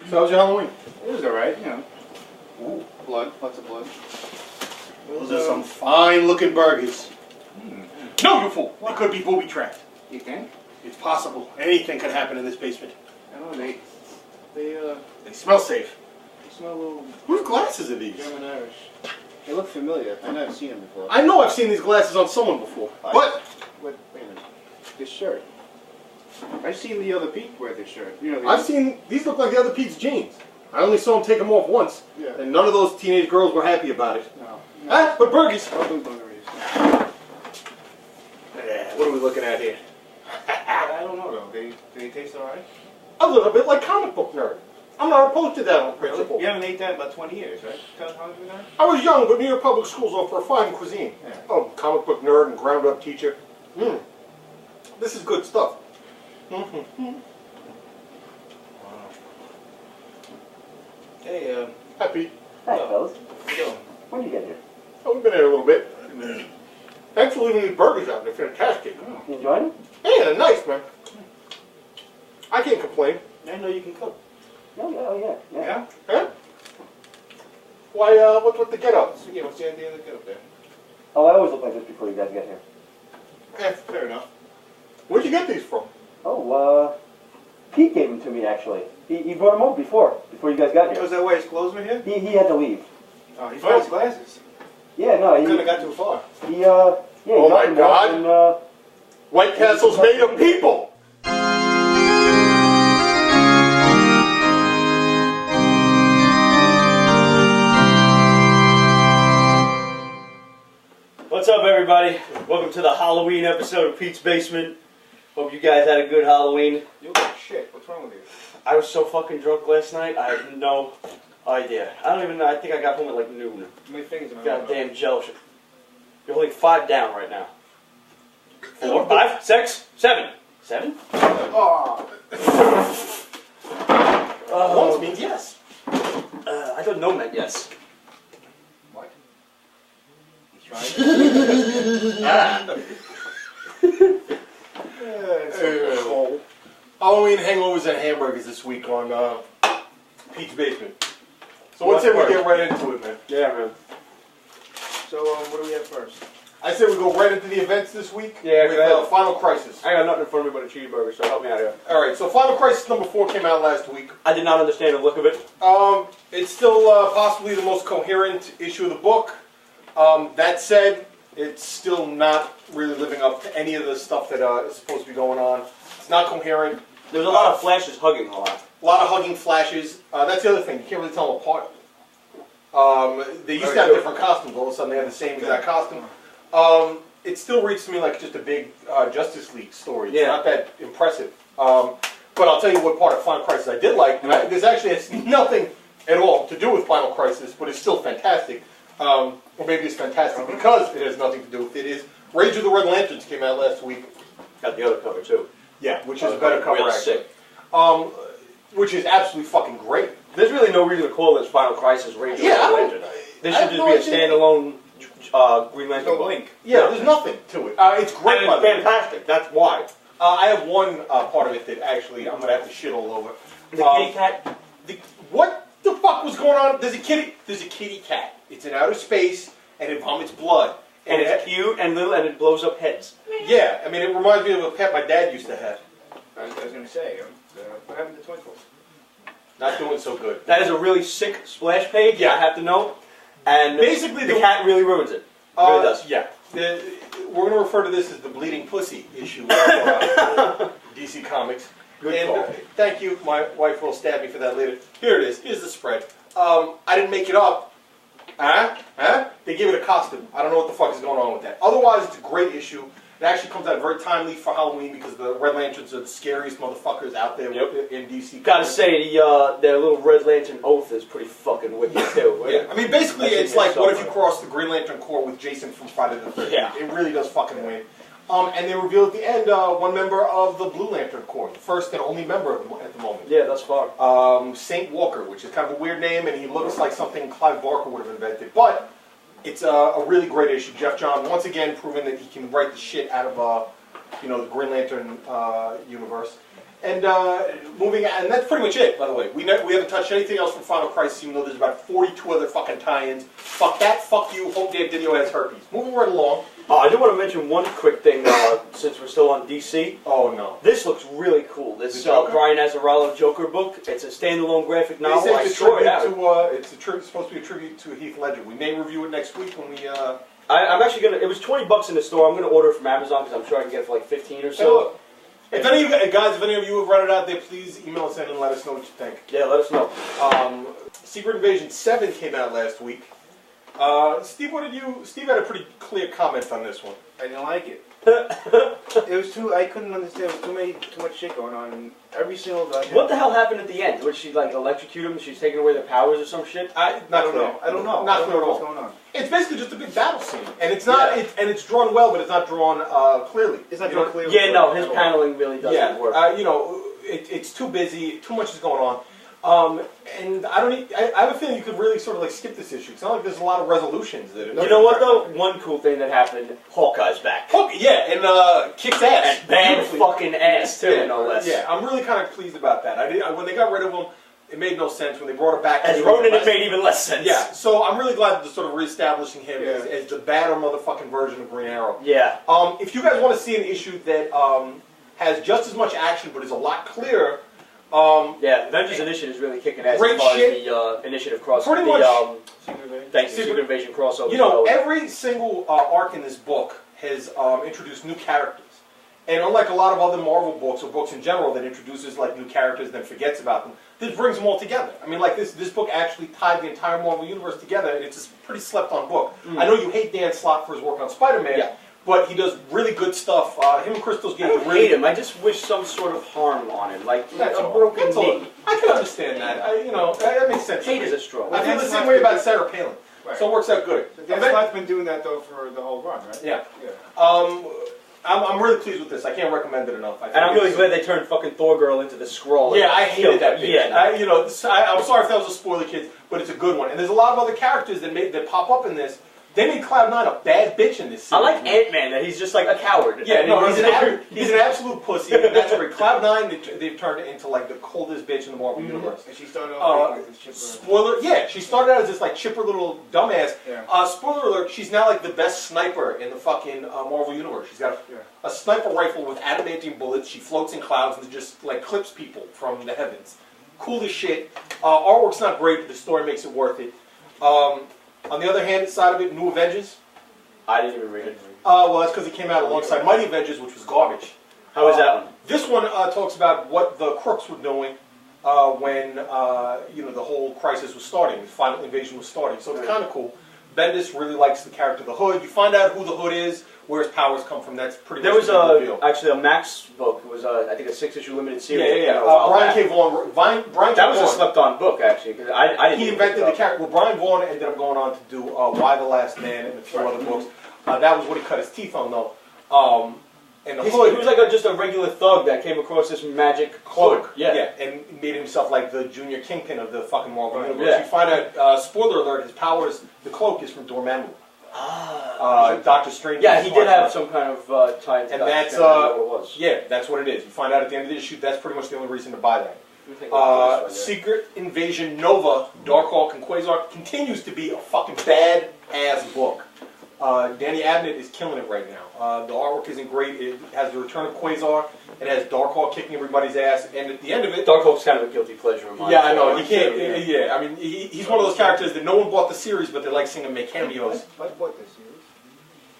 So how was your Halloween? It was alright, you know. Ooh. Blood, lots of blood. Those are some fine-looking burgers. No, you fool! They could be booby-trapped. You think? It's possible. Anything could happen in this basement. I don't know, They smell safe. they smell a little Whose glasses are these? German Irish. They look familiar. I've never seen them before. I know I've seen these glasses on someone before. But Wait a minute. This shirt. I've seen the other Pete wear this shirt. You know, I've seen these look like the other Pete's jeans. I only saw him take them off once, Yeah. and none of those teenage girls were happy about it. No. Ah, but burgers. I'll do burgers. Yeah, what are we looking at here? I don't know though. They taste alright? A little bit like comic book nerd. I'm not opposed to that on principle. You haven't ate that in about 20 years, right? How long have you been there? I was young, but New York public schools offer a fine cuisine. Yeah. Oh, comic book nerd and ground up teacher. This is good stuff. Wow. Hey, Happy. Hi, fellas. how you doing? When did you get here? Oh, we've been here a little bit. Thanks for leaving these burgers out. They're fantastic. You enjoying them? Yeah, they're nice, man. I can't complain. I know you can cook. Oh, yeah. Yeah? Huh? Why, what's the get-up? So, yeah, what's the idea of the get up there? Oh, I always look like this before you guys get here. Fair enough. Where'd you get these from? Oh, Pete gave them to me, actually. He brought them over before you guys got here. Was that why his clothes were here? He had to leave. Oh, he forgot his glasses. Yeah, no, he... Couldn't have got too far. He, Oh my knocked them God. off and, White Castle's made of people! What's up, everybody? Welcome to the Halloween episode of Pete's Basement. Hope you guys had a good Halloween. You look like shit. What's wrong with you? I was so fucking drunk last night, I have no idea. I don't even know, I think I got home at like noon. How many fingers am I Goddamn jealous. You're holding 5 down right now. 4, 5, 6, 7. 7? Oh! Once means yes. I don't know meant yes. What? He's trying. Halloween hangovers and hamburgers this week on Pete's Basement. So let's say we get right into it, man. Yeah, man. So, what do we have first? I say we go right into the events this week Yeah, with Final Crisis. I got nothing in front of me but a cheeseburger, so help me out here. Alright, so Final Crisis number 4 came out last week. I did not understand the look of it. It's still possibly the most coherent issue of the book. That said, it's still not really living up to any of the stuff that is supposed to be going on. It's not coherent. There's a lot of flashes hugging a lot. A lot of hugging flashes. That's the other thing. You can't really tell them apart. They used to have different costumes. All of a sudden, they have the same exact costume. It still reads to me like just a big Justice League story. It's not that impressive. But I'll tell you what part of Final Crisis I did like. And this actually has nothing at all to do with Final Crisis, but it's still fantastic. Or maybe it's fantastic because it has nothing to do with it. Is Rage of the Red Lanterns came out last week. Got the other cover too. Yeah, which is a better cover real actually. sick. Which is absolutely fucking great. There's really no reason to call this Final Crisis Rage of the Red Lantern. This should just be a standalone Green Lantern link. Yeah, there's nothing to it. It's great. And it's fantastic. That's why. I have one part of it that actually I'm gonna have to shit all over. The kitty cat. What the fuck was going on? There's a kitty cat. It's in outer space and it vomits blood. And it's cute and little and it blows up heads. Yeah, I mean it reminds me of a pet my dad used to have. I was going to say, what happened to Twinkles? Not doing so good. That is a really sick splash page. Yeah. I have to note. And basically the cat really ruins it. Really does. Yeah. We're going to refer to this as the Bleeding Pussy issue of DC Comics. Good call. Thank you. My wife will stab me for that later. Here it is. Here's the spread. I didn't make it up. They gave it a costume. I don't know what the fuck is going on with that. Otherwise, it's a great issue. It actually comes out very timely for Halloween because the Red Lanterns are the scariest motherfuckers out there in DC. Gotta say, their little Red Lantern oath is pretty fucking wicked too. Yeah, I mean, basically, it's like, what if you cross the Green Lantern Corps with Jason from Friday the 13th? Yeah. It really does fucking win. And they reveal at the end one member of the Blue Lantern Corps, the first and only member at the moment. Yeah, thus far. Saint Walker, which is kind of a weird name, and he looks like something Clive Barker would have invented. But it's a really great issue. Jeff John, once again, proving that he can write the shit out of the Green Lantern universe. And moving on, and that's pretty much it, by the way. We haven't touched anything else from Final Crisis, even though there's about 42 other fucking tie-ins. Fuck that, fuck you, Hope Dan Didio has herpes. Moving right along. I do want to mention one quick thing, since we're still on DC. Oh, no. This looks really cool. This Brian Azzarello Joker book. It's a standalone graphic novel. They say it's supposed to be a tribute to Heath Ledger. We may review it next week when we... I'm actually going to... It was $20 in the store. I'm going to order it from Amazon because I'm sure I can get it for like 15 or so. If any of you guys, if any of you have read it out there, please email us in and let us know what you think. Yeah, let us know. Secret Invasion 7 came out last week. Steve, Steve had a pretty clear comment on this one. I didn't like it. It was I couldn't understand. There was too much shit going on. And every single. What the hell happened at the end? Was she like electrocute them? She's taking away their powers or some shit? I don't know. I don't know. Not clear at all. What's going on? It's basically just a big battle scene, and it's not. And it's drawn well, but it's not drawn clearly. It's not drawn clearly. Yeah, no, his paneling really doesn't work. It's too busy. Too much is going on. And I have a feeling you could really sort of like skip this issue. It's not like there's a lot of resolutions. You know what though? One cool thing that happened: Hawkeye's back. Yeah, and kicks ass. And bad fucking ass too, no less. Yeah, I'm really kind of pleased about that. When they got rid of him, it made no sense. When they brought it back, as Ronin, it made even less sense. Yeah, so I'm really glad that they're sort of reestablishing him as the badder motherfucking version of Green Arrow. Yeah. If you guys want to see an issue that has just as much action but is a lot clearer. Avengers Initiative is really kicking ass as far as the Initiative crossover. Pretty much. Secret Invasion crossover. You know, every single arc in this book has introduced new characters. And unlike a lot of other Marvel books or books in general that introduces like new characters then forgets about them, this brings them all together. I mean, like this book actually tied the entire Marvel universe together, and it's a pretty slept-on book. I know you hate Dan Slott for his work on Spider-Man, but he does really good stuff. Him and Crystal's game. I don't hate him. I just wish some sort of harm on him, like a broken knee. I can understand that. That makes sense. Hate is a straw. I feel the same way about Sarah Palin. Right. So it works out good. So Dan Slott's been doing that though for the whole run, right? Yeah. I'm really pleased with this. I can't recommend it enough. And I'm really glad they turned fucking Thor Girl into the Skrull. Yeah, I hated that bitch. Yeah, I'm sorry if that was a spoiler, kids, but it's a good one. And there's a lot of other characters that pop up in this. They made Cloud9 a bad bitch in this series. I like Ant-Man, that he's just like a coward. Yeah, no, he's an absolute pussy. And that's great. Cloud9, they've turned it into like the coldest bitch in the Marvel universe. And she started off like this chipper. Spoiler, she started out as this like chipper little dumbass. Yeah. Spoiler alert, she's now like the best sniper in the fucking Marvel universe. She's got a sniper rifle with adamantium bullets. She floats in clouds and just like clips people from the heavens. Cool as shit. Artwork's not great, but the story makes it worth it. On the other hand, side of it, New Avengers. I didn't even read it. Well, that's because it came out alongside Mighty Avengers, which was garbage. How was that one? This one talks about what the Crooks were doing when the whole crisis was starting, the final invasion was starting. So it's kind of cool. Bendis really likes the character the Hood. You find out who the Hood is, where his powers come from. That's pretty. There was actually a Max book. It was I think a 6-issue limited series. Yeah. Brian K. Vaughan. That was a slept-on book actually. Because I didn't. He invented the character. Well, Brian Vaughan ended up going on to do Why the Last Man and a few other books. That was what he cut his teeth on, though. And the Hood. He was like just a regular thug that came across this magic cloak. Yeah, and made himself like the junior kingpin of the fucking Marvel universe. Yeah. You find out, spoiler alert, his powers, the cloak is from Dormammu. Doctor Strange. Yeah, he did have some kind of tie into that. And that's, that's what it is. You find out at the end of the issue, that's pretty much the only reason to buy that. Secret Invasion Nova, Darkhawk and Quasar continues to be a fucking bad-ass book. Danny Abnett is killing it right now. The artwork isn't great. It has the return of Quasar. It has Darkhawk kicking everybody's ass. And at the end of it... Darkhawk's kind of a guilty pleasure of mine. Yeah, I know. He can't... Yeah, I mean, he's one of those characters that no one bought the series, but they like seeing him make cameos. I bought the series.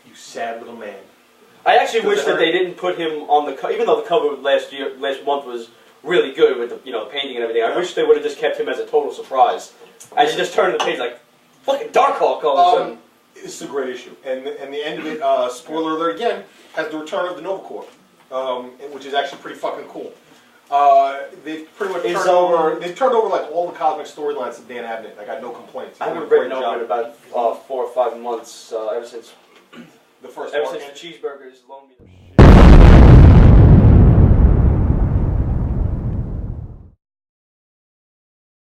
You sad little man. I actually wish that they didn't put him on the cover, even though the cover last month was really good with the painting and everything. I wish they would have just kept him as a total surprise. As you just turn the page like, fucking Darkhawk all of a sudden. This is a great issue, and the end of it, spoiler alert again, has the return of the Nova Corps, which is actually pretty fucking cool. They've pretty much turned over. They've turned over like all the cosmic storylines to Dan Abnett. I got no complaints. I haven't written over in about 4 or 5 months ever since the first. Ever since the cheeseburgers loaned me the